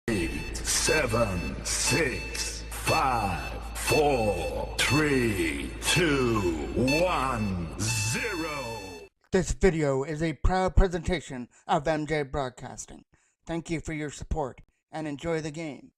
8, 7, 6, 5, 4, 3, 2, 1, 0. This video is a proud presentation of MJ Broadcasting. Thank you for your support and enjoy the game.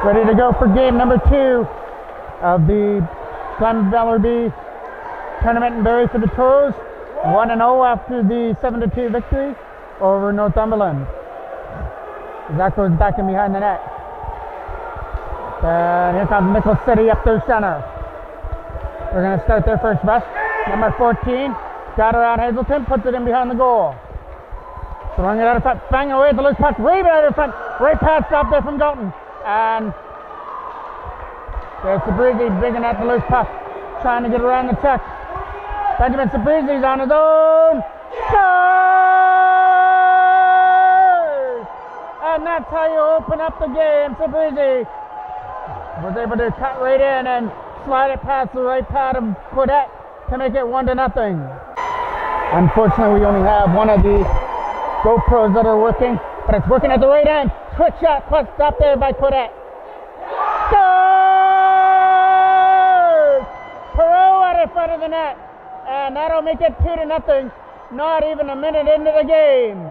Ready to go for game number 2 of the Clemens Valor B tournament in Barrie for the Toros. 1-0 after the 7-2 victory over Northumberland. Zach goes back in behind the net. And here comes Nickel City up through center. We're going to start their first rush. Number 14, got around Hazelton, puts it in behind the goal. Throwing it out of front, banging away at the loose puck, rebound out of front, right pass stop there from Galton. And there's Sabrizi digging at the loose puck, trying to get around the check. Benjamin Sabrizi's on his own. Scores! And that's how you open up the game. Sabrizi was able to cut right in and slide it past the right pad of Quidette to make it 1-0. Unfortunately, we only have one of the GoPros that are working, but it's working at the right end. Quick shot, puck stopped there by Quidette. Scores! Perot out in front of the net, and that'll make it 2-0. Not even a minute into the game.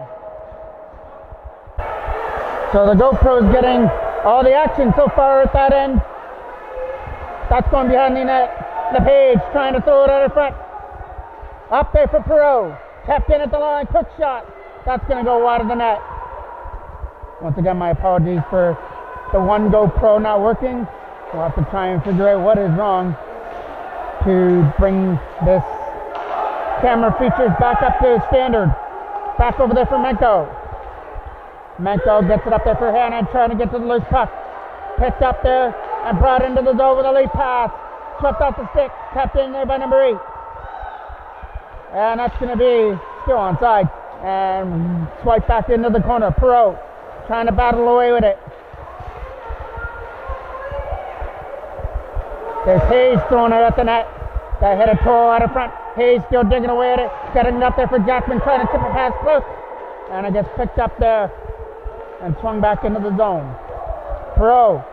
So the GoPro's getting all the action so far at that end. That's going behind the net. LePage trying to throw it out in front. Up there for Perot. Tapped in at the line, quick shot. That's going to go wide of the net. Once again, my apologies for the one GoPro not working. We'll have to try and figure out what is wrong to bring this camera features back up to standard. Back over there for Menko. Menko gets it up there for Hannon, trying to get to the loose puck. Picked up there and brought into the zone with a lead pass. Swept off the stick, tapped in there by number 8. And that's going to be still onside. And swipe back into the corner. Perot trying to battle away with it. There's Hayes throwing it at the net. That hit a Toro out of front. Hayes still digging away at it. Getting it up there for Jackman, trying to tip it past close. And it gets picked up there and swung back into the zone. Perot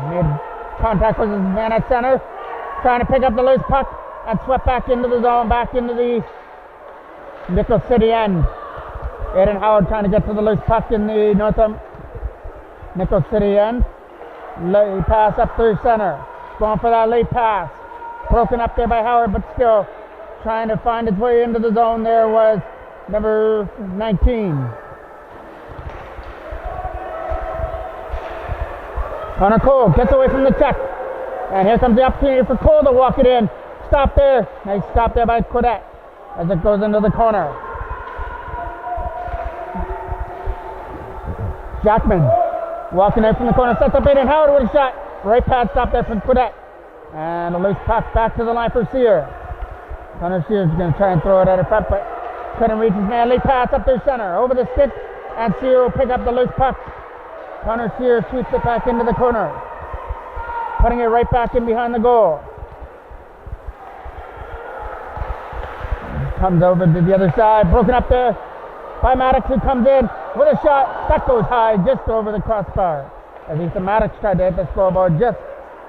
made contact with his man at center. Trying to pick up the loose puck and swept back into the zone, back into the Nickel City end. Aiden Howard trying to get to the loose puck in the Nickel City end. Late pass up through center. Going for that late pass. Broken up there by Howard, but still trying to find its way into the zone. There was number 19. Connor Cole gets away from the check. And here comes the opportunity for Cole to walk it in. Stop there. Nice stop there by Quidette as it goes into the corner. Jackman walking in from the corner, sets up Aiden Howard with a shot. Right pad stop there from Quidette. And a loose pass back to the line for Sear. Connor Sear's going to try and throw it out of front, but couldn't reach his man. Late pass up through center, over the stick, and Sear will pick up the loose puck. Connor Sear shoots it back into the corner, putting it right back in behind the goal. Comes over to the other side, broken up there by Maddox, who comes in with a shot. That goes high, just over the crossbar. As Ethan Maddox tried to hit the scoreboard, just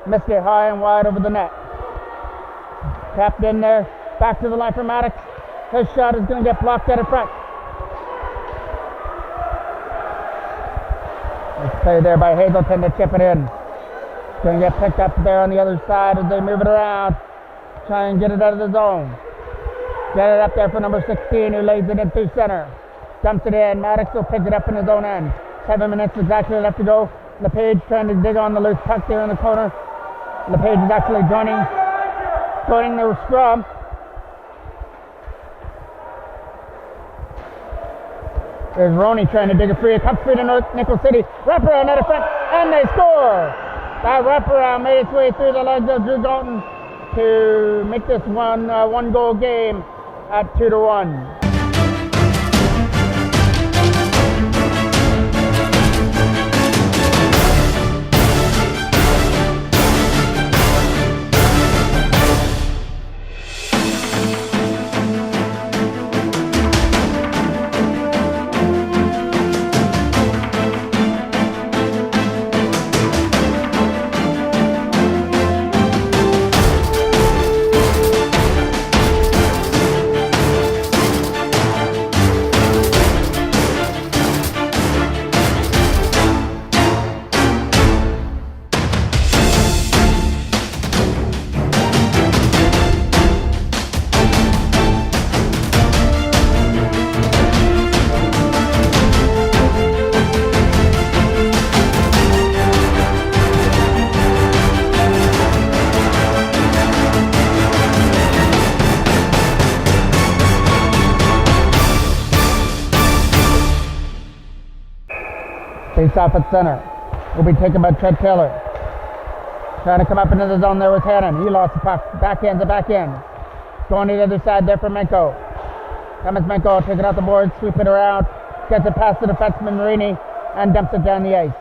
missed it high and wide over the net. Tapped in there, back to the line for Maddox. His shot is going to get blocked out of front. Nice play there by Hazelton to chip it in. It's going to get picked up there on the other side as they move it around. Try and get it out of the zone. Get it up there for number 16, who lays it in through center. Dumps it in. Maddox will pick it up in his own end. 7 minutes exactly left to go. LePage trying to dig on the loose puck there in the corner. LePage is actually joining the scrum. There's Roney trying to dig a free. It comes free to Nickel City. Wraparound out of front, and they score! That wraparound made its way through the legs of Drew Dalton to make this one goal game. at 2-1. Face off at center. Will be taken by Trent Taylor. Trying to come up into the zone there was Hannon. He lost the puck. Backhand to backhand. Going to the other side there for Menko. Thomas Menko taking out the board, sweep it around, gets it past the defenseman Marini, and dumps it down the ice.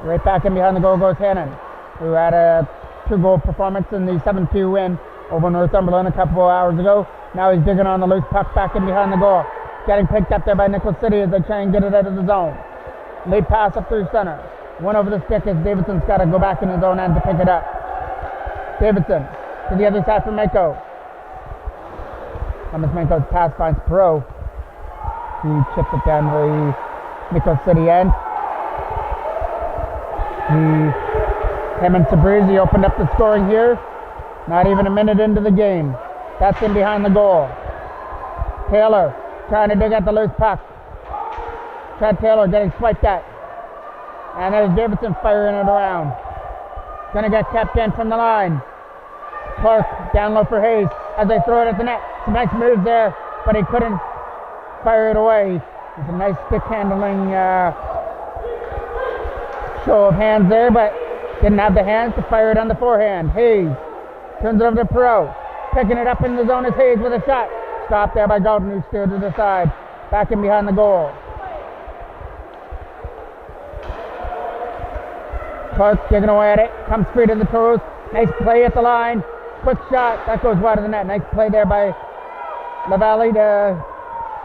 Right back in behind the goal goes Hannon, who had a 2-goal performance in the 7-2 win over Northumberland a couple of hours ago. Now he's digging on the loose puck back in behind the goal. Getting picked up there by Nickel City as they try and get it out of the zone. Late pass up through center. One over the stick as Davidson's got to go back in his own end to pick it up. Davidson to the other side for Menko. Thomas Menko's pass finds Perot. He chips it down the Nickel City end. Him and Sabrizi opened up the scoring here. Not even a minute into the game. That's in behind the goal. Taylor trying to dig at the loose puck. Trent Taylor getting swiped at. And there's Davidson firing it around. Gonna get kept in from the line. Clark down low for Hayes as they throw it at the net. Some nice moves there, but he couldn't fire it away. It's a nice stick handling show of hands there, but didn't have the hands to fire it on the forehand. Hayes turns it over to Perot. Picking it up in the zone is Hayes with a shot. Stopped there by Golden, who steered to the side. Back in behind the goal. Clark digging away at it. Comes free to the Toros. Nice play at the line. Quick shot. That goes wide of the net. Nice play there by LaValle to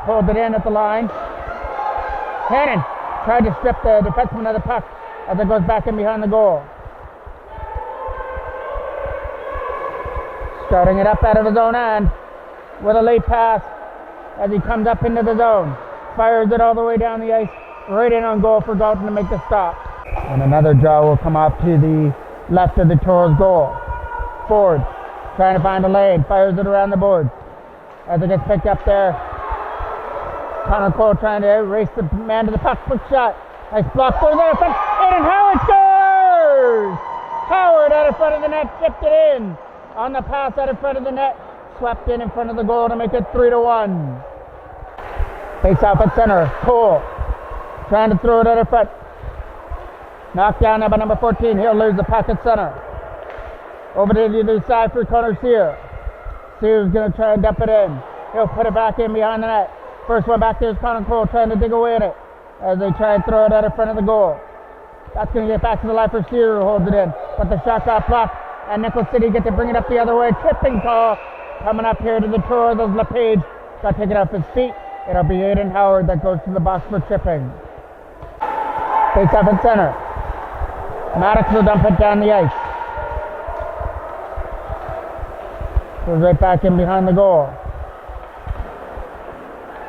hold it in at the line. Hannon tried to strip the defenseman of the puck as it goes back in behind the goal. Starting it up out of his own end with a late pass as he comes up into the zone. Fires it all the way down the ice, right in on goal for Galton to make the stop. And another draw will come off to the left of the Toros goal. Ford trying to find a lane, fires it around the boards. As it gets picked up there, Connor Cole trying to race the man to the puck. Quick shot. Nice block for there. Aiden Howard scores! Howard out in front of the net, chipped it in. On the pass out in front of the net, swept in front of the goal to make it 3-1. Face off at center. Cole trying to throw it out in front. Knocked down there by number 14. He'll lose the puck at center. Over to the other side for Connor Sear. Sear's going to try and dump it in. He'll put it back in behind the net. First one back there is Connor Cole trying to dig away at it as they try and throw it out in front of the goal. That's going to get back to the line for Sear, who holds it in. But the shot got blocked, and Nickel City get to bring it up the other way. Tripping call coming up here to the Toros as LePage got taken off his feet. It'll be Aiden Howard that goes to the box for tripping. Face off in center. Maddox will dump it down the ice. Goes right back in behind the goal.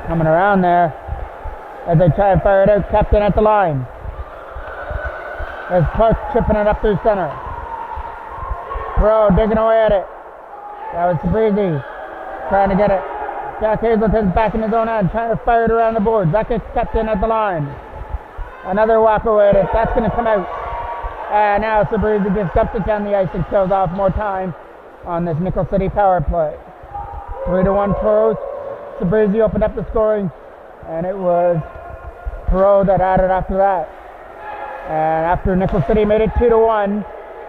Coming around there as they try and fire it out. Captain at the line. As Clark chipping it up through center. Pro digging away at it. That was Sabrizi trying to get it. Jack Hazelton's back in his own end, trying to fire it around the boards. That gets kept in at the line. Another walk away at it. That's going to come out. And now Sabrizi just dumps it down the ice and kills off more time on this Nickel City power play. 3-1 Toros. Sabrizi opened up the scoring, and it was Perot that added after that. And after Nickel City made it 2-1,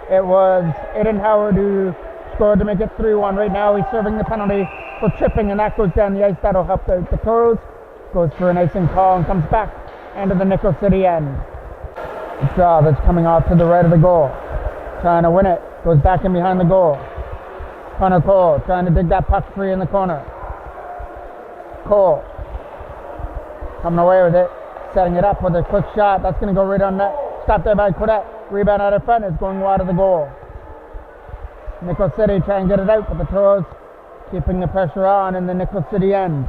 it was Aiden Howard who scored to make it 3-1. Right now he's serving the penalty for tripping, and that goes down the ice. That'll help out the Toros. Goes for an icing call and comes back into the Nickel City end. A draw that's coming off to the right of the goal. Trying to win it. Goes back in behind the goal. Connor Cole trying to dig that puck free in the corner. Cole coming away with it. Setting it up with a quick shot. That's going to go right on net. Stopped there by Quidette. Rebound out of front. It's going wide of the goal. Nickel City trying to get it out, but the Toros keeping the pressure on in the Nickel City end.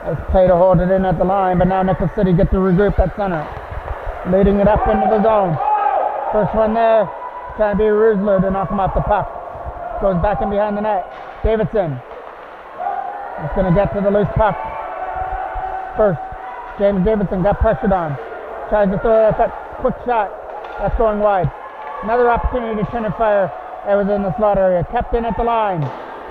Nice play to hold it in at the line, but now Nickel City get to regroup at center. Leading it up into the zone. First one there, trying to be Rusler to knock him off the puck. Goes back in behind the net. Davidson. It's going to get to the loose puck. First, James Davidson got pressured on. Tries to throw it up, quick shot. That's going wide. Another opportunity to turn and fire. It was in the slot area. Kept in at the line.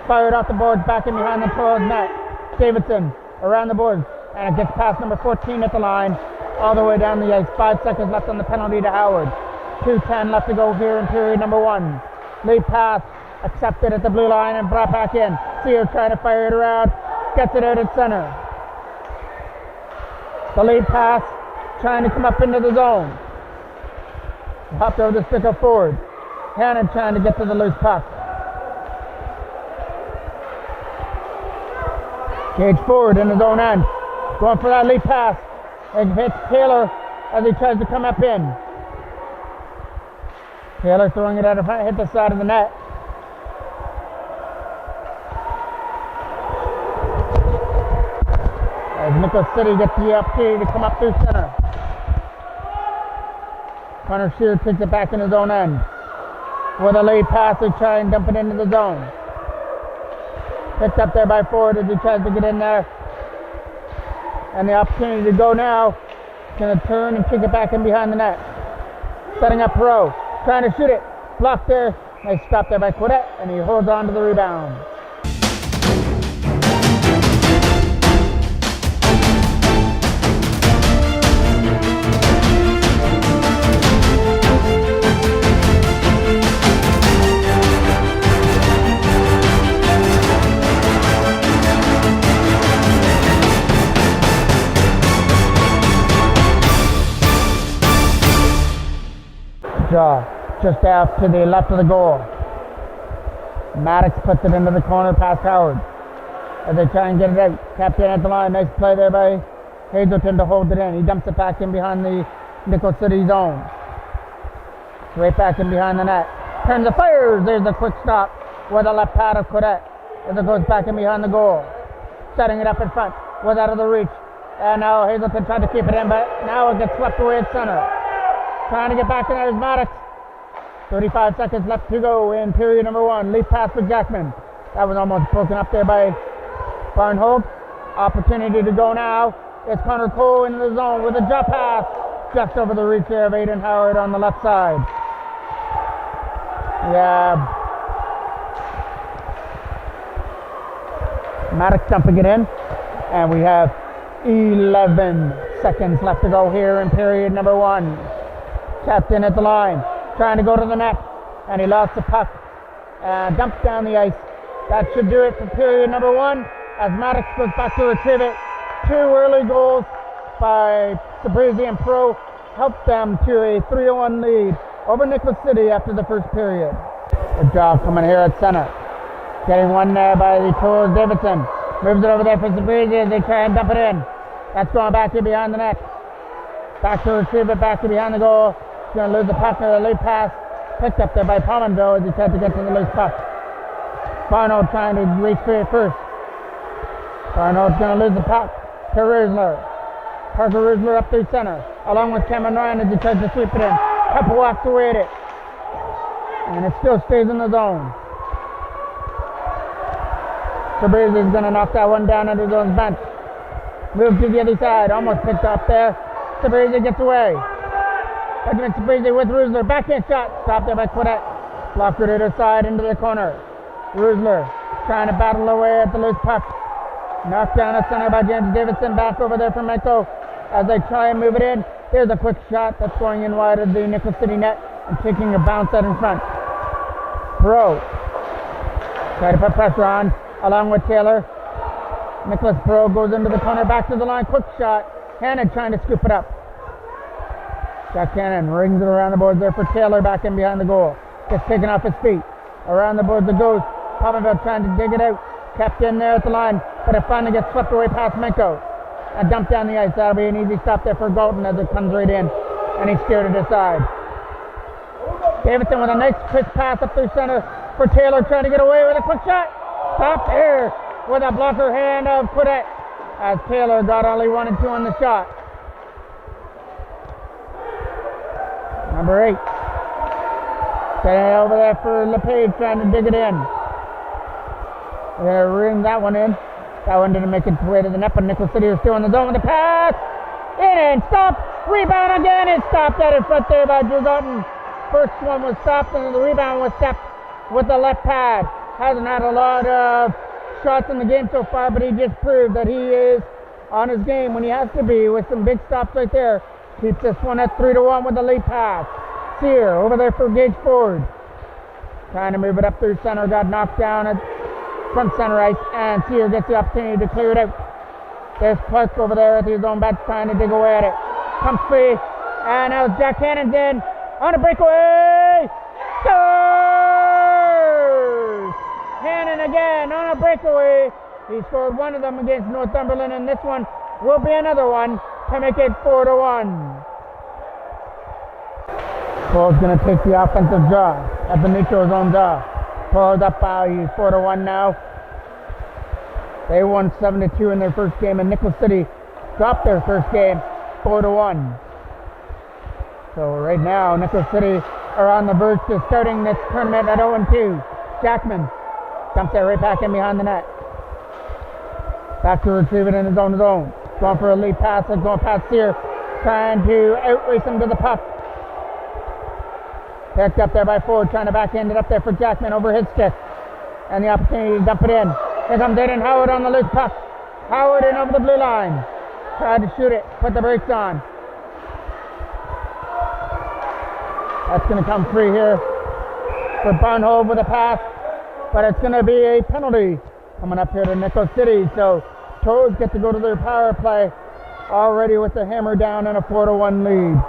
Fired off the boards, back in behind the Toros net. Davidson around the boards, and it gets past number 14 at the line, all the way down the ice. 5 seconds left on the penalty to Howard. 2:10 left to go here in period number 1. Lead pass accepted at the blue line and brought back in. Sears trying to fire it around, gets it out at center. The lead pass trying to come up into the zone. Hopped over the stick of Ford. Hannon trying to get to the loose puck. Gage Ford in his own end. Going for that lead pass. It hits Taylor as he tries to come up in. Taylor throwing it out of front, hit the side of the net. As Nickel City gets the opportunity to come up through center. Connor Shear takes it back in his own end. With a lead pass, they try and dump it into the zone. Picked up there by Ford as he tries to get in there. And the opportunity to go now. Going to turn and kick it back in behind the net. Setting up Perot. Trying to shoot it. Blocked there. Nice stop there by Quidette, and he holds on to the rebound. Draw just out to the left of the goal. Maddox puts it into the corner past Howard as they try and get it out. Captain at the line. Nice play there by Hazelton to hold it in. He dumps it back in behind the Nickel City zone. Right back in behind the net. Turns the fires. There's a quick stop with a left pad of Quidette as it goes back in behind the goal. Setting it up in front. Was out of the reach. And now Hazelton tried to keep it in, but now it gets swept away at center. Trying to get back in there is Maddox. 35 seconds left to go in period number 1. Lead pass for Jackman. That was almost broken up there by Barnholt. Opportunity to go now. It's Connor Cole into the zone with a drop pass. Just over the reach there of Aiden Howard on the left side. Yeah. Maddox dumping it in. And we have 11 seconds left to go here in period number 1. Captain at the line, trying to go to the net, and he lost the puck and dumped down the ice. That should do it for period number 1 as Maddox goes back to retrieve it. 2 early goals by Sabrizi and Pro helped them to a 3-1 lead over Nickel City after the first period. A draw coming here at center. Getting one there by the Toros. Davidson moves it over there for Sabrizi as they try and dump it in. That's going back in behind the net. Back to retrieve it, back to behind the goal. He's going to lose the puck with a lead pass. Picked up there by Pomonville as he tried to get to the loose puck. Barno trying to reach for it first. Barno's going to lose the puck to Rusler. Parker Rusler up through center, along with Cameron Ryan as he tries to sweep it in. Pepper walks away at it. And it still stays in the zone. Sabrizi is going to knock that one down under his own bench. Move to the other side, almost picked up there. Sabrizi gets away. Benjamin Sabrizi with Rusler. Backhand shot. Stopped there by Quidette. Blocked it other side into the corner. Rusler trying to battle away at the loose puck. Knocked down at center by James Davidson. Back over there from Meko as they try and move it in. There's a quick shot that's going in wide of the Nickel City net and taking a bounce out in front. Pro. Try to put pressure on, along with Taylor. Nicholas Pro goes into the corner, back to the line, quick shot. Hannon trying to scoop it up. Jack Hannon rings it around the boards there for Taylor, back in behind the goal. Gets taken off his feet. Around the boards it goes. Popoville trying to dig it out. Kept in there at the line, but it finally gets swept away past Minko. And dumped down the ice. That'll be an easy stop there for Galton as it comes right in. And he steered it aside. Davidson with a nice quick pass up through center for Taylor, trying to get away with a quick shot. Stop there with a blocker hand of Quidette as Taylor got all he wanted to on the shot. Number 8. Setting it over there for LePage, trying to dig it in. They're ring that one in. That one didn't make its way to the net, but Nickel City is still in the zone with the pass. In and stop. Rebound again. It's stopped out in front there by Drew Galton. First one was stopped, and the rebound was stepped with the left pad. Hasn't had a lot of shots in the game so far, but he just proved that he is on his game when he has to be with some big stops right there. Keeps this one at 3-1 with the lead pass. Sear over there for Gage Ford. Trying to move it up through center. Got knocked down at front center ice, and Sear gets the opportunity to clear it out. There's Clark over there at his own bench trying to dig away at it. Comes free, and now Jack Cannon's in on a breakaway. Scores! Hannon again on a breakaway. He scored one of them against Northumberland, and this one will be another one to make it 4-1. Cole's going to take the offensive draw at the neutral zone draw. Pulls up, he's 4-1 now. They won 7-2 in their first game, and Nickel City dropped their first game 4-1. So right now, Nickel City are on the verge to starting this tournament at 0-2. Jackman dumps it right back in behind the net. Back to retrieve it in his own zone. Going for a lead pass, and going past Sear, trying to outrace him to the puck. Picked up there by Ford, trying to backhand it up there for Jackman over his stick. And the opportunity to dump it in. Here comes Aiden Howard on the loose puck. Howard in over the blue line. Tried to shoot it, put the brakes on. That's going to come free here for Barnhove with a pass. But it's going to be a penalty coming up here to Nickel City. So Toros get to go to their power play already with the hammer down and a 4-1 lead.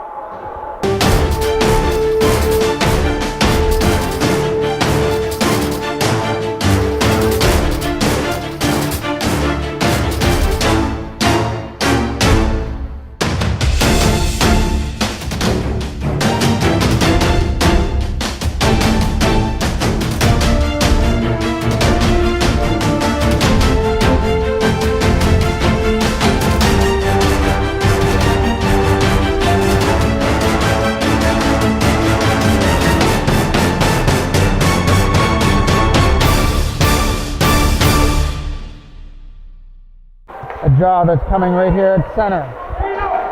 Draw that's coming right here at center.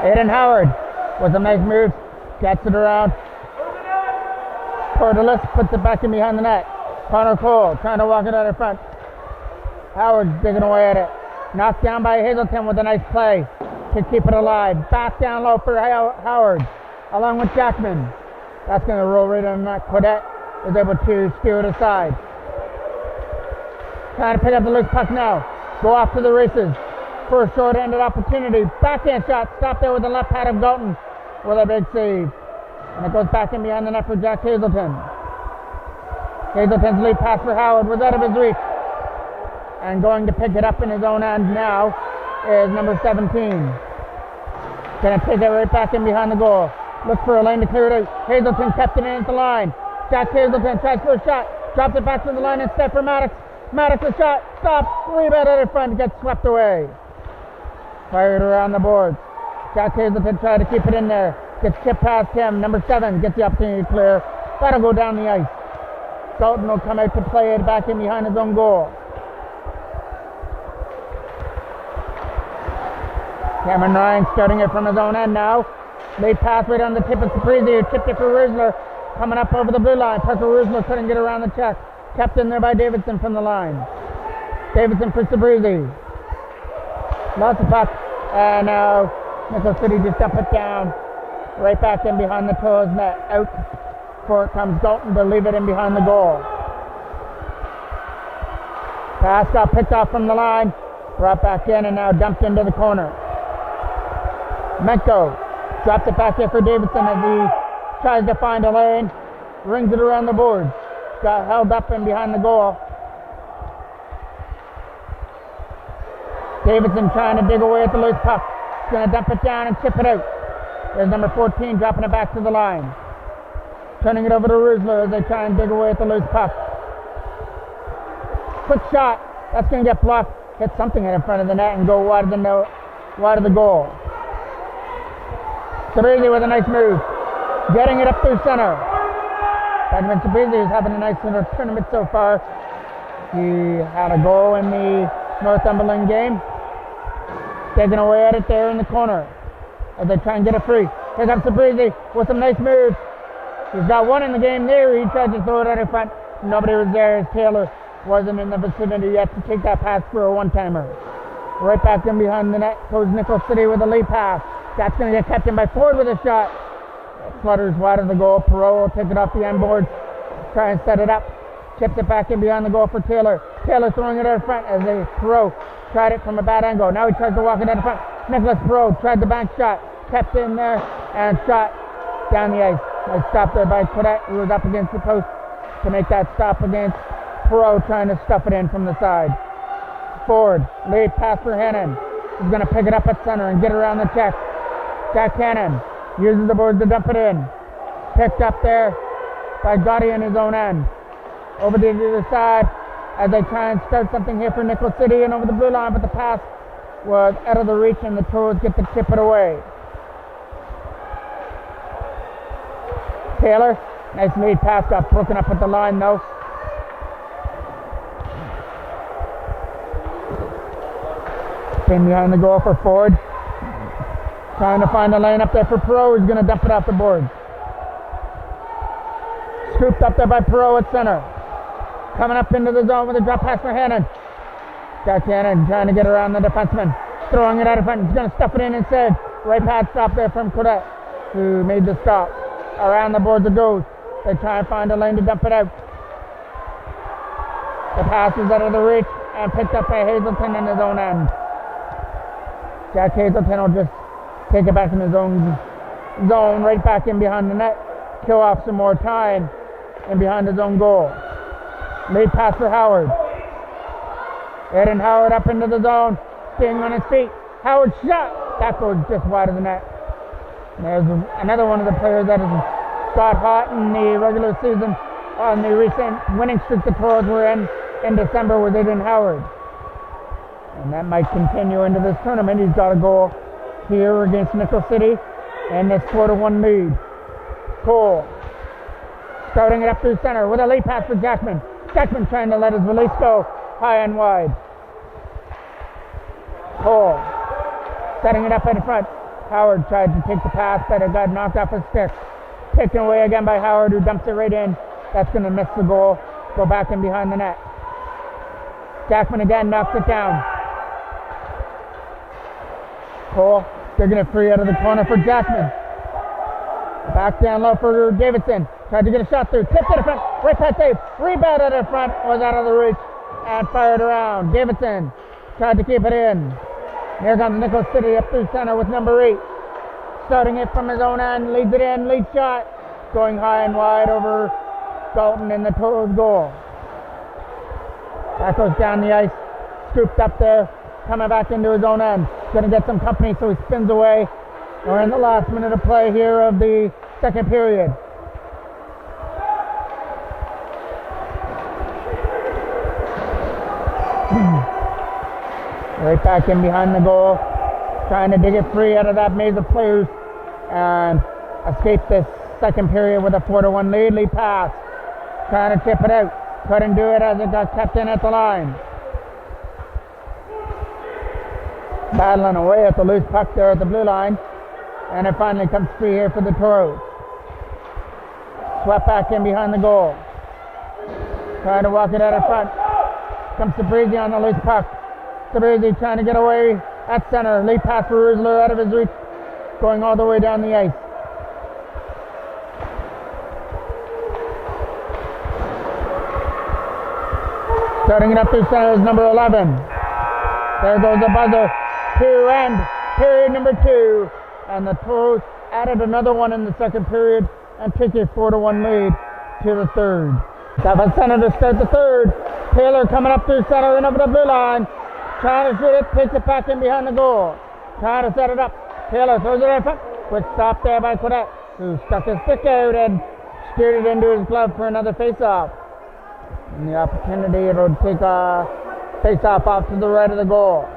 Aiden Howard with a nice move, gets it around. Cordelis puts it back in behind the net. Connor Cole trying to walk it out in front. Howard digging away at it. Knocked down by Hazelton with a nice play to keep it alive. Back down low for Howard along with Jackman. That's going to roll right on that. Quidette is able to steer it aside. Trying to pick up the loose puck now. Go off to the races. For a short-handed opportunity. Backhand shot. Stopped there with the left pad of Galton with a big save. And it goes back in behind the net for Jack Hazelton. Hazelton's lead pass for Howard was out of his reach. And going to pick it up in his own end now is number 17. Going to take it right back in behind the goal. Look for a lane to clear it out. Hazelton kept it in at the line. Jack Hazelton tries for a shot. Drops it back to the line instead for Maddox. Maddox a shot. Stops. Rebound out in front. Gets swept away. Fired around the boards. Jack Hazelton tried to keep it in there. Gets tipped past him. Number 7 gets the opportunity to clear. That'll go down the ice. Dalton will come out to play it back in behind his own goal. Cameron Ryan starting it from his own end now. Late pass right on the tip of Saprizi, who tipped it for Rusler. Coming up over the blue line. Parker Rusler couldn't get around the check. Kept in there by Davidson from the line. Davidson for Saprizi. Lots of puck, and now Nickel City just dump it down, right back in behind the Toros net. Out for it comes Dalton to leave it in behind the goal. Pass got picked off from the line, brought back in and now dumped into the corner. Menko dropped it back here for Davidson as he tries to find a lane, rings it around the boards. Got held up and behind the goal. Davidson trying to dig away at the loose puck. He's going to dump it down and chip it out. There's number 14 dropping it back to the line. Turning it over to Rusler as they try and dig away at the loose puck. Quick shot. That's going to get blocked. Hit something in front of the net and go wide of the goal. Sabrizi with a nice move. Getting it up through center. Benjamin Sabrizi is having a nice little tournament so far. He had a goal in the Northumberland game. Taking away at it there in the corner as they try and get it free. Here comes Sabrizi with some nice moves. He's got one in the game there. He tried to throw it out in front. Nobody was there as Taylor wasn't in the vicinity yet to take that pass for a one-timer. Right back in behind the net goes Nickel City with a lead pass. That's going to get kept in by Ford with a shot. It flutters wide of the goal. Perot will take it off the end board. Try and set it up. Chips it back in behind the goal for Taylor. Taylor throwing it out in front as Perot tried it from a bad angle. Now he tries to walk it out in front. Nicholas Perot tried the bank shot. Kept in there and shot down the ice. Nice stop there by Cadet, who was up against the post to make that stop against Perot, trying to stuff it in from the side. Ford, lead pass for Hannon. He's going to pick it up at center and get around the check. Jack Hannon uses the boards to dump it in. Picked up there by Gotti in his own end. Over to the other side as they try and start something here for Nickel City and over the blue line, but the pass was out of the reach and the Toros get to chip it away. Taylor, nice lead pass, got broken up at the line though. Came behind the goal for Ford. Trying to find a lane up there for Perot. He's going to dump it off the board. Scooped up there by Perot at center. Coming up into the zone with a drop pass for Hannon. Jack Hannon trying to get around the defenseman. Throwing it out in front. He's going to stuff it in instead. Right pad stop there from Cadet, who made the stop. Around the boards it goes. They try and find a lane to dump it out. The pass is out of the reach and picked up by Hazelton in his own end. Jack Hazelton will just take it back in his own zone, right back in behind the net. Kill off some more time and behind his own goal. Lead pass for Howard. Eden Howard up into the zone. Staying on his feet. Howard shot. That goes just wide of the net. And there's another one of the players that has got hot in the regular season on the recent winning streak the Toros were in December with Eden Howard. And that might continue into this tournament. He's got a goal here against Nickel City and this 4-1 lead. Cole starting it up through center with a lead pass for Jackman. Jackman trying to let his release go high and wide. Cole setting it up in front. Howard tried to take the pass, but it got knocked off his stick. Taken away again by Howard, who dumps it right in. That's going to miss the goal. Go back in behind the net. Jackman again knocks it down. Cole digging it free out of the corner for Jackman. Back down low for Davidson. Tried to get a shot through. Tipped it in front. Right pass save. Rebound out in front. Was out of the reach. And fired around. Davidson tried to keep it in. Here comes Nickel City up through center with number 8. Starting it from his own end. Leads it in. Lead shot. Going high and wide over Dalton in the Toros goal. That goes down the ice. Scooped up there. Coming back into his own end. Going to get some company, so he spins away. We're in the last minute of play here of the second period. Right back in behind the goal. Trying to dig it free out of that maze of players and escape this second period with a 4-1 lead. Lead pass. Trying to tip it out. Couldn't do it as it got kept in at the line. Battling away at the loose puck there at the blue line. And it finally comes free here for the Toros. Swept back in behind the goal. Trying to walk it out in front. Comes Sabrizi on the loose puck. Sabrizi trying to get away at center. Lead pass for Rusler out of his reach. Going all the way down the ice. Starting it up through center is number 11. There goes the buzzer to end period number 2. And the Toros added another one in the second period and take a 4-1 lead to the third. Stop at center to start the third. Taylor coming up through center and over the blue line. Trying to shoot it, takes it back in behind the goal. Trying to set it up. Taylor throws it in front. Quick stop there by Quidette, who stuck his stick out and steered it into his glove for another face-off. And the opportunity, it'll take a face-off off to the right of the goal.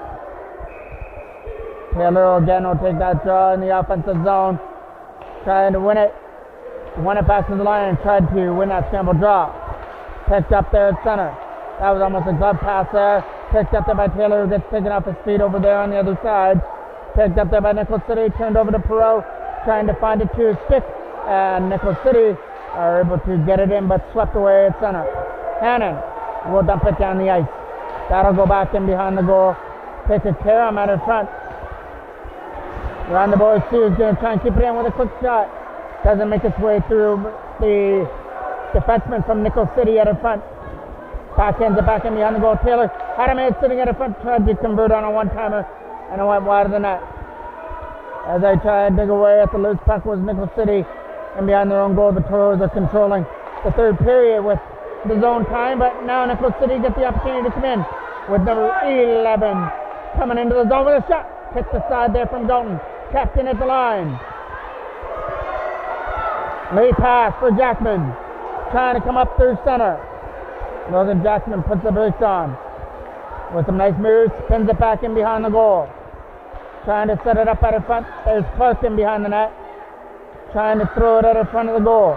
Taylor again will take that draw in the offensive zone. Trying to win it. Won it back to the line and tried to win that scramble draw. Picked up there at center. That was almost a glove pass there. Picked up there by Taylor, who gets taken off his feet over there on the other side. Picked up there by Nickel City, turned over to Perot, trying to find it to his stick. And Nickel City are able to get it in, but swept away at center. Hannon will dump it down the ice. That'll go back in behind the goal. Take a carom out in front. Around the boys too is going to try and keep it in with a quick shot. Doesn't make its way through the defenseman from Nickel City out in front. Backhands it back in behind the goal. Taylor had a man sitting out in front, tried to convert on a one-timer, and it went wide of the net. As I try and dig away at the loose puck was Nickel City, and behind their own goal, the Toros are controlling the third period with the zone time, but now Nickel City get the opportunity to come in with number 11 coming into the zone with a shot. Hits the side there from Dalton. Captain at the line. Late pass for Jackman. Trying to come up through center. Logan Jackman puts the brakes on. With some nice moves, spins it back in behind the goal. Trying to set it up out in front. There's Clark in behind the net. Trying to throw it out in front of the goal.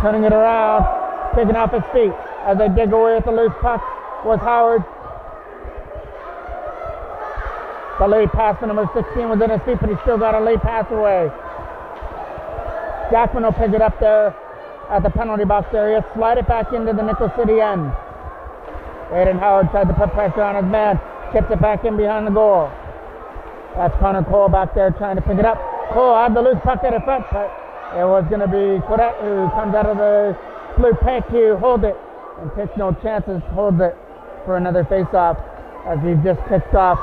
Turning it around. Picking off his feet. As they dig away at the loose puck was Howard. The late pass for number 16 was in his feet, but he still got a late pass away. Jackman will pick it up there at the penalty box area, slide it back into the Nickel City end. Aiden Howard tried to put pressure on his man, tips it back in behind the goal. That's Connor Cole back there trying to pick it up. Cole had the loose puck at the front, but it was going to be Quidette who comes out of the blue paint to hold it and takes no chances, holds it for another face-off as we've just kicked off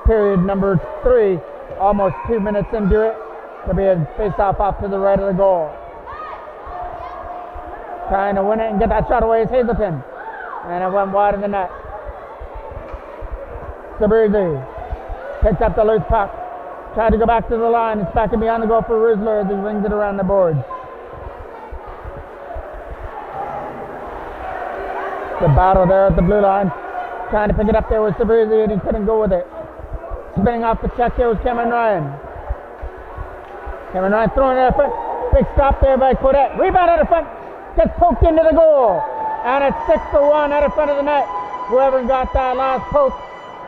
period number 3, almost 2 minutes into it. There'll be a face-off off to the right of the goal. Trying to win it and get that shot away is Hazelton. And it went wide of the net. Sabrizi picked up the loose puck. Tried to go back to the line. It's back and behind the goal for Rizzler as he rings it around the boards. The battle there at the blue line. Trying to pick it up there with Sabrizi and he couldn't go with it. Spinning off the check there was Cameron Ryan. Cameron Ryan throwing it up front. Big stop there by Quidette. Rebound out of front. Gets poked into the goal. And it's 6-1 out of front of the net. Whoever got that last poke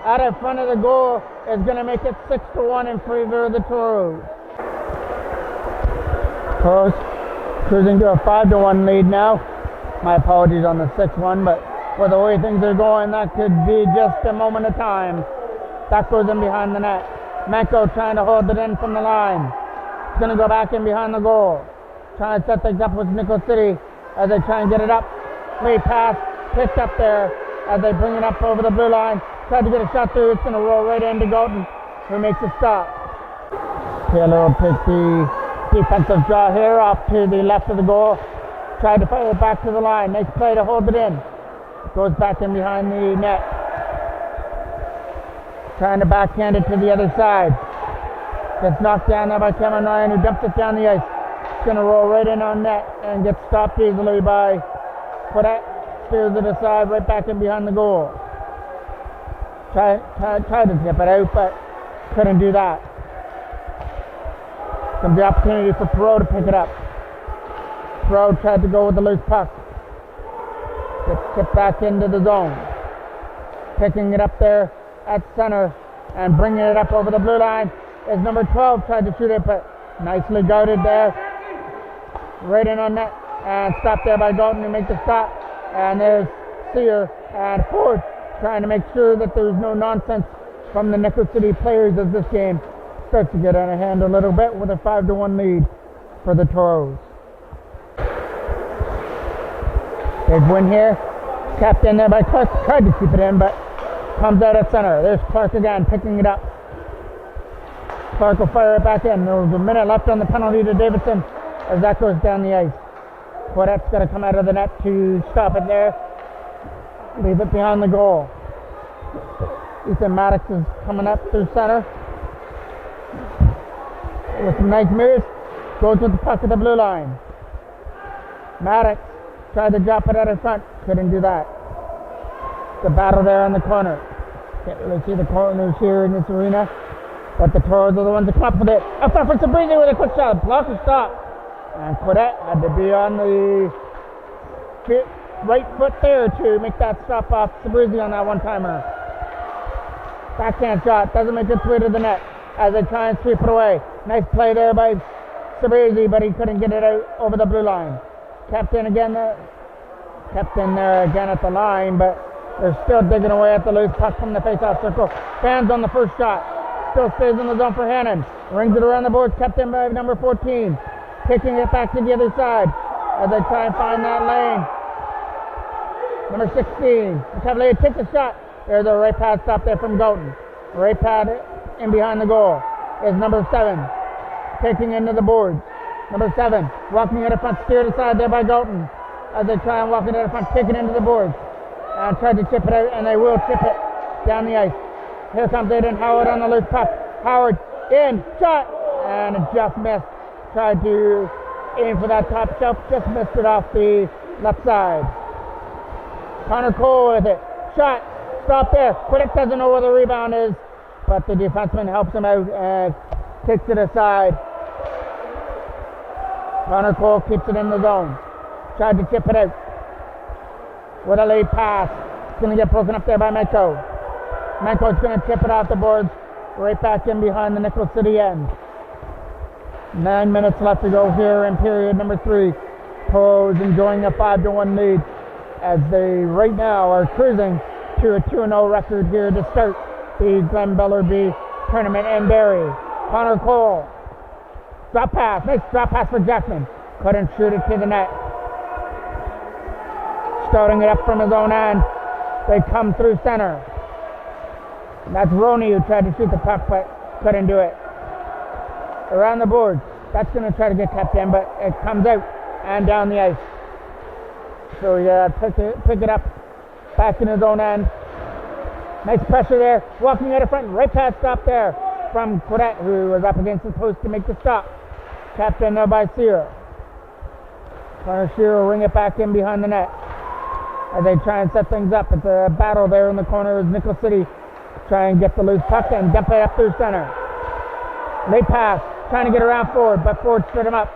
out in front of the goal is going to make it 6-1 in favor of the Toros. Toros cruising to a 5-1 lead now. My apologies on the 6-1, but with the way things are going, that could be just a moment of time. That goes in behind the net. Menko trying to hold it in from the line. It's going to go back in behind the goal. Trying to set things up with Nickel City as they try and get it up. Late pass, picked up there as they bring it up over the blue line. Tried to get a shot through. It's going to roll right into Golden, who makes a stop. Taylor will take the defensive draw here off to the left of the goal. Tried to fire it back to the line. Nice play to hold it in. Goes back in behind the net. Trying to backhand it to the other side. Gets knocked down there by Cameron Ryan, who dumps it down the ice. It's going to roll right in on net and gets stopped easily by Quidette. Steers it aside, right back in behind the goal. Tried to zip it out, but couldn't do that. Comes the opportunity for Perot to pick it up. Perot tried to go with the loose puck. Gets tipped back into the zone. Picking it up there at center and bringing it up over the blue line is number 12. Tried to shoot it, but nicely guarded there. Right in on net and stopped there by Dalton, who makes the stop. And there's Sear and Ford trying to make sure that there's no nonsense from the Nickel City players as this game starts to get out of hand a little bit with a 5-1 lead for the Toros. Big win here. Kept in there by Clark. Tried to keep it in, but comes out at center. There's Clark again, picking it up. Clark will fire it back in. There's a minute left on the penalty to Davidson as that goes down the ice. Quadette's got to come out of the net to stop it there. Leave it behind the goal. Ethan Maddox is coming up through center. With some nice moves. Goes with the puck at the blue line. Maddox tried to drop it out in front. Couldn't do that. The battle there on the corner. Can't really see the corners here in this arena. But the Toros are the ones that come up with it. Up front for Sabrisi with a quick shot. Block and stop. And Quadette had to be on the right foot there to make that stop off Sabrisi on that one-timer. Backhand shot. Doesn't make its way to the net as they try and sweep it away. Nice play there by Sabrisi, but he couldn't get it out over the blue line. Kept in there again at the line, but they're still digging away at the loose puck from the face-off circle. Fans on the first shot. Still stays in the zone for Hannon. Rings it around the board. Kept in by number 14. Kicking it back to the other side as they try and find that lane. Number 16. The Cavalier takes a shot. There's a right pad stop there from Golden. Right pad in behind the goal is number 7. Taking into the boards. Number 7. Walking out of front. Steered aside there by Golden as they try and walk it out of front. Taking into the boards. And tried to chip it out, and they will chip it down the ice. Here comes Aiden Howard on the loose puck. Howard in. Shot. And it just missed. Tried to aim for that top shelf, just missed it off the left side. Connor Cole with it. Shot. Stop there. Quiddick doesn't know where the rebound is, but the defenseman helps him out and takes it aside. Connor Cole keeps it in the zone. Tried to chip it out. With a late pass. It's going to get broken up there by Menko. Menko's going to chip it off the boards. Right back in behind the Nickel City end. 9 minutes left to go here in period number 3. Toros enjoying a 5-1 lead as they right now are cruising to a 2-0 record here to start the Glen Bellerby tournament in Barrie. Connor Cole. Drop pass. Nice drop pass for Jackman. Couldn't shoot it to the net. Starting it up from his own end. They come through center. That's Roney who tried to shoot the puck but couldn't do it. Around the boards. That's going to try to get kept in, but it comes out and down the ice. So yeah, pick it up back in his own end. Nice pressure there. Walking out of front. Right pad stop there from Quadette, who was up against the post to make the stop. Kept in there by Sear. Connor Shear will ring it back in behind the net as they try and set things up. It's a battle there in the corner as Nickel City try and get the loose puck and dump it up through center. Late pass, trying to get around Ford, but Ford stood him up,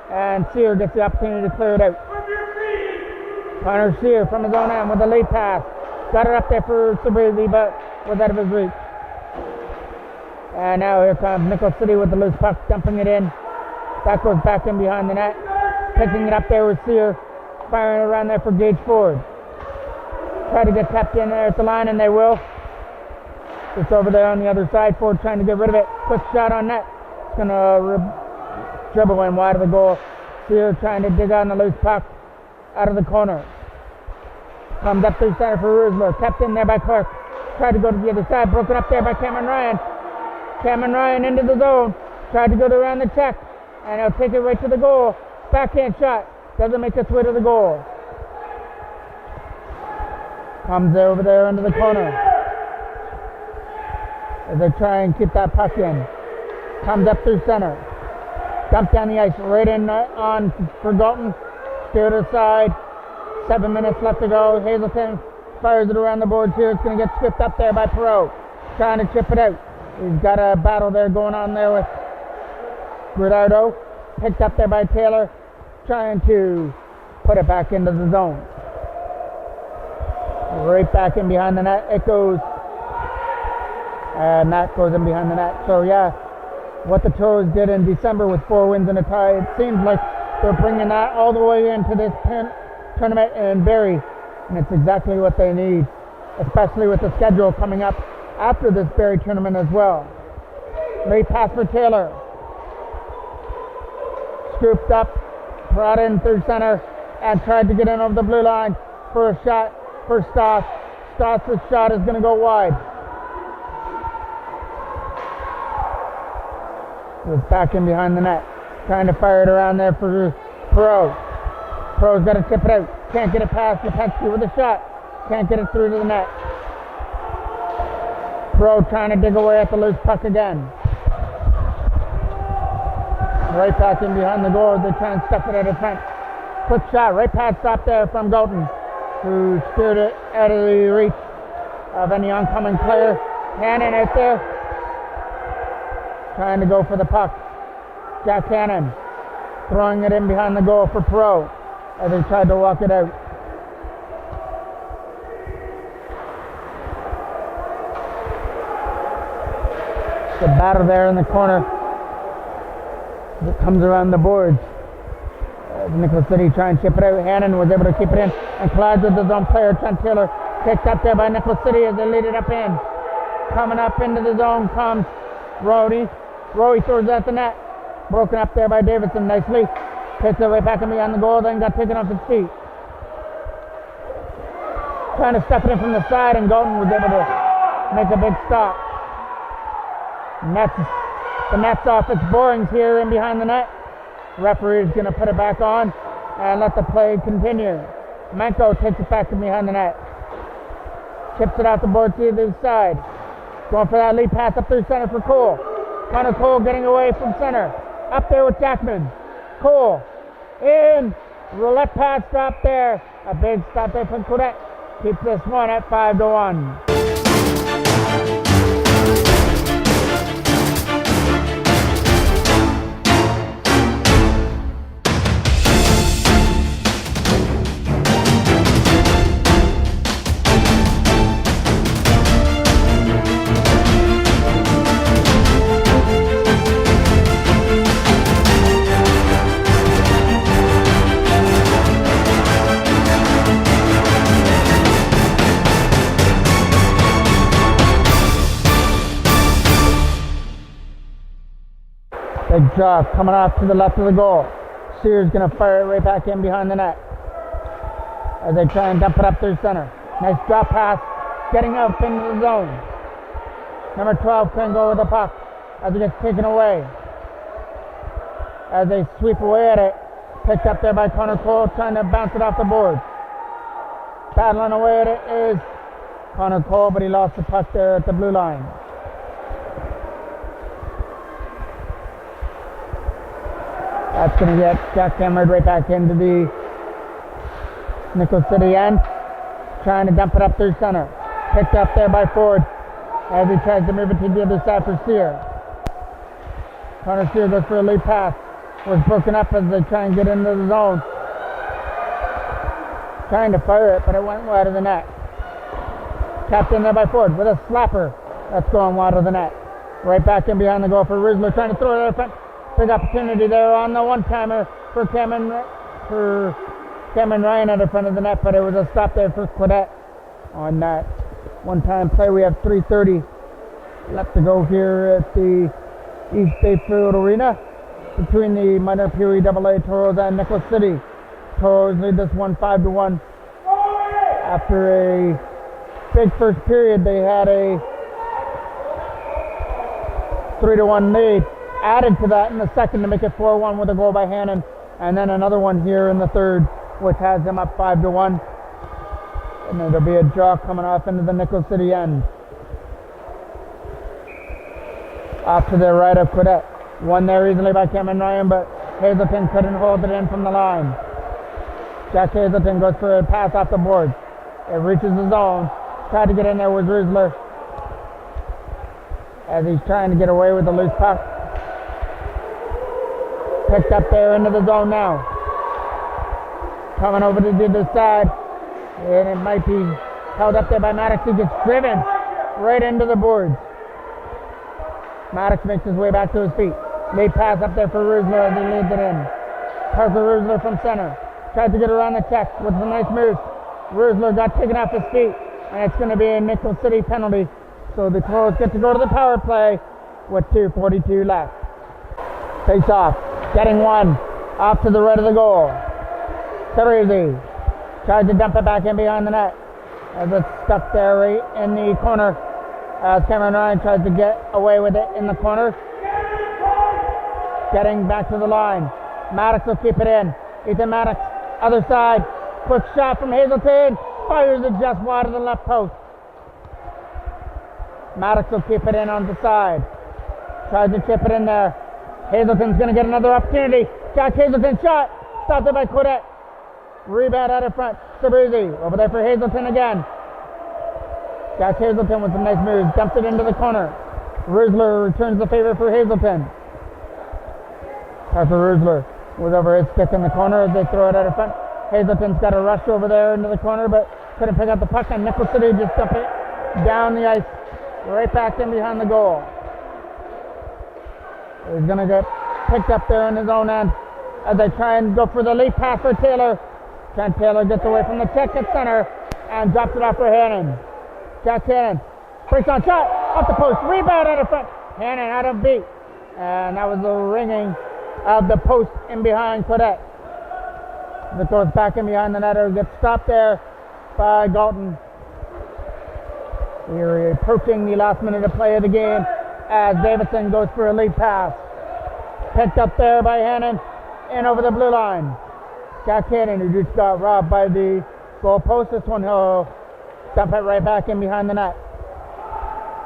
and Sear gets the opportunity to clear it out. Connor Sear from his own end with a late pass. Got it up there for Sabrisi, but was out of his reach. And now here comes Nickel City with the loose puck, dumping it in. That goes back in behind the net. Picking it up there with Sear, firing it around there for Gage Ford. Try to get tapped in there at the line, and they will. It's over there on the other side. Ford trying to get rid of it. Quick shot on net. It's going to dribble in wide of the goal. Sear trying to dig on the loose puck out of the corner. Comes up through center for Roosler. Kept in there by Clark. Tried to go to the other side. Broken up there by Cameron Ryan. Cameron Ryan into the zone. Tried to go around the check. And he'll take it right to the goal. Backhand shot. Doesn't make its way to the goal. Comes over there into the corner as they try and keep that puck in. Comes up through center. Dumped down the ice. Right in on for Galton. Steered aside. 7 minutes left to go. Hazelton fires it around the boards here. It's going to get stripped up there by Perot. Trying to chip it out. He's got a battle there going on there with Gridardo. Picked up there by Taylor. Trying to put it back into the zone. Right back in behind the net. It goes. And that goes in behind the net. So yeah, what the Toros did in December with 4 wins and a tie, it seems like they're bringing that all the way into this tournament in Barrie. And it's exactly what they need, especially with the schedule coming up after this Barrie tournament as well. Late pass for Taylor. Scooped up, brought in through center, and tried to get in over the blue line for a shot. for Stoss. Stoss' shot is going to go wide. It's back in behind the net. Trying to fire it around there for Pro. Pro's got to tip it out. Can't get it past Lipinski with a shot. Can't get it through to the net. Pro trying to dig away at the loose puck again. Right back in behind the goal. They try and stuff it out of front. Quick shot. Right pad stop there from Golden, who steered it out of the reach of any oncoming player. Hannon out there. Trying to go for the puck. Jack Hannon throwing it in behind the goal for Pro as they tried to walk it out. The batter there in the corner that comes around the boards. Nickel City trying to chip it out. Hannon was able to keep it in and collides with his own player. Trent Taylor picked up there by Nickel City as they lead it up in. Coming up into the zone comes Rohde. Rohde throws at the net. Broken up there by Davidson nicely. Takes it right back in behind the goal, then got taken off his feet. Trying to step it in from the side, and Golden was able to make a big stop. The net's off its borings here in behind the net. Referee is going to put it back on and let the play continue. Menko takes it back in behind the net. Chips it out the board to the side. Going for that lead pass up through center for Cole. Connor Cole getting away from center. Up there with Jackman. Cole in. Roulette pass stop there. A big stop there from Coudette. Keeps this one at 5-1. Big drop coming off to the left of the goal. Sears going to fire it right back in behind the net as they try and dump it up through center. Nice drop pass, getting up into the zone. Number 12 can go with the puck as it gets taken away. As they sweep away at it, picked up there by Connor Cole, trying to bounce it off the board. Battling away at it is Connor Cole, but he lost the puck there at the blue line. That's going to get jackhammered right back into the Nickel City end. Trying to dump it up through center. Picked up there by Ford as he tries to move it to the other side for Sear. Connor Sear goes for a lead pass. Was broken up as they try and get into the zone. Trying to fire it, but it went wide of the net. Tapped in there by Ford with a slapper. That's going wide of the net. Right back in behind the goal for Rizzler, trying to throw it out front. Big opportunity there on the one-timer for Cameron Ryan at the front of the net, but it was a stop there for Coudette on that one-time play. We have 3:30 left to go here at the East Bayfield Arena between the minor Peoria AA Toros and Nickel City. Toros lead this one 5-1. After a big first period, they had a 3-1 lead. Added to that in the second to make it 4-1 with a goal by Hannon, and then another one here in the third, which has them up 5-1. And there'll be a draw coming off into the Nickel City end. Off to the right of Coudette. Won there easily by Cameron Ryan, but Hazelton couldn't hold it in from the line. Jack Hazelton goes for a pass off the board. It reaches the zone. Tried to get in there with Rizzler as he's trying to get away with the loose puck. Picked up there into the zone now. Coming over to the other side. And it might be held up there by Maddox. He gets driven right into the boards. Maddox makes his way back to his feet. Late pass up there for Rizzler as he leads it in. Parker Rizzler from center. Tries to get around the check with a nice move. Rizzler got taken off his feet. And it's going to be a Nickel City penalty. So the Toros get to go to the power play with 2:42 left. Face off. Getting one. Off to the right of the goal. Terezi tries to dump it back in behind the net. as it's stuck there right in the corner. As Cameron Ryan tries to get away with it in the corner. Getting back to the line. Maddox will keep it in. Ethan Maddox, other side. Quick shot from Hazelton. Fires it just wide of the left post. Maddox will keep it in on the side. Tries to chip it in there. Hazelton's going to get another opportunity. Jack Hazelton shot. Stopped it by Quidette. Rebound out of front. Sabruzzi over there for Hazelton again. Jack Hazelton with some nice moves. Dumps it into the corner. Rusler returns the favor for Hazelton. Arthur Rusler was over his stick in the corner as they throw it out of front. Hazelton's got a rush over there into the corner, but couldn't pick up the puck, and Nickel City just dump it down the ice, right back in behind the goal. He's going to get picked up there in his own end as they try and go for the lead pass for Taylor. Trent Taylor gets away from the check at center and drops it off for Hannon. Jack Hannon breaks on shot, off the post, rebound out of front. Hannon out of beat, and that was the ringing of the post in behind Quidette. It goes back in behind the netter, gets stopped there by Galton. We're approaching the last minute of play of the game as Davidson goes for a lead pass. Picked up there by Hannon and over the blue line. Jack Hannon, who just got robbed by the goal post. This one he'll dump it right back in behind the net.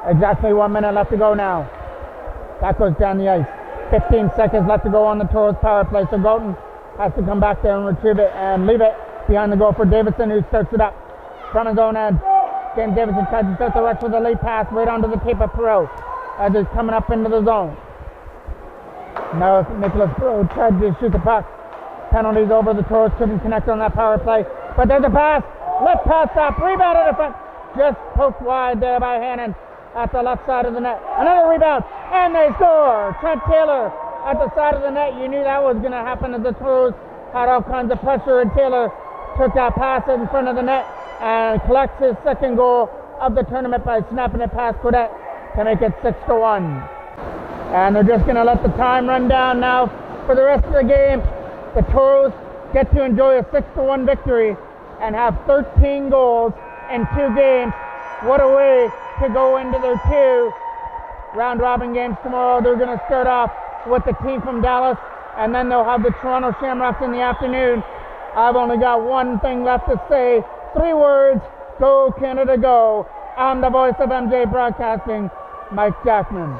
Exactly 1 minute left to go now. That goes down the ice. 15 seconds left to go on the Toros power play. So Galton has to come back there and retrieve it and leave it behind the goal for Davidson, who starts it up from his own end. James Davidson tries to start the rush with a late pass right onto the tape of Perot as he's coming up into the zone. Now Nicholas Perot tried to shoot the puck. Penalties over. The Toros couldn't connect on that power play. But there's a pass. Left pass stop. Rebound in the front. Just poked wide there by Hannon at the left side of the net. Another rebound. And they score. Trent Taylor at the side of the net. You knew that was going to happen as the Toros had all kinds of pressure, and Taylor took that pass in front of the net and collects his second goal of the tournament by snapping it past Quidette to make it 6-1. And they're just going to let the time run down now for the rest of the game. The Toros get to enjoy a 6-1 victory and have 13 goals in 2 games. What a way to go into their 2 round-robin games tomorrow. They're going to start off with the team from Dallas, and then they'll have the Toronto Shamrocks in the afternoon. I've only got one thing left to say. 3 words: go Canada, go. I'm the voice of MJ Broadcasting, Mike Jackman.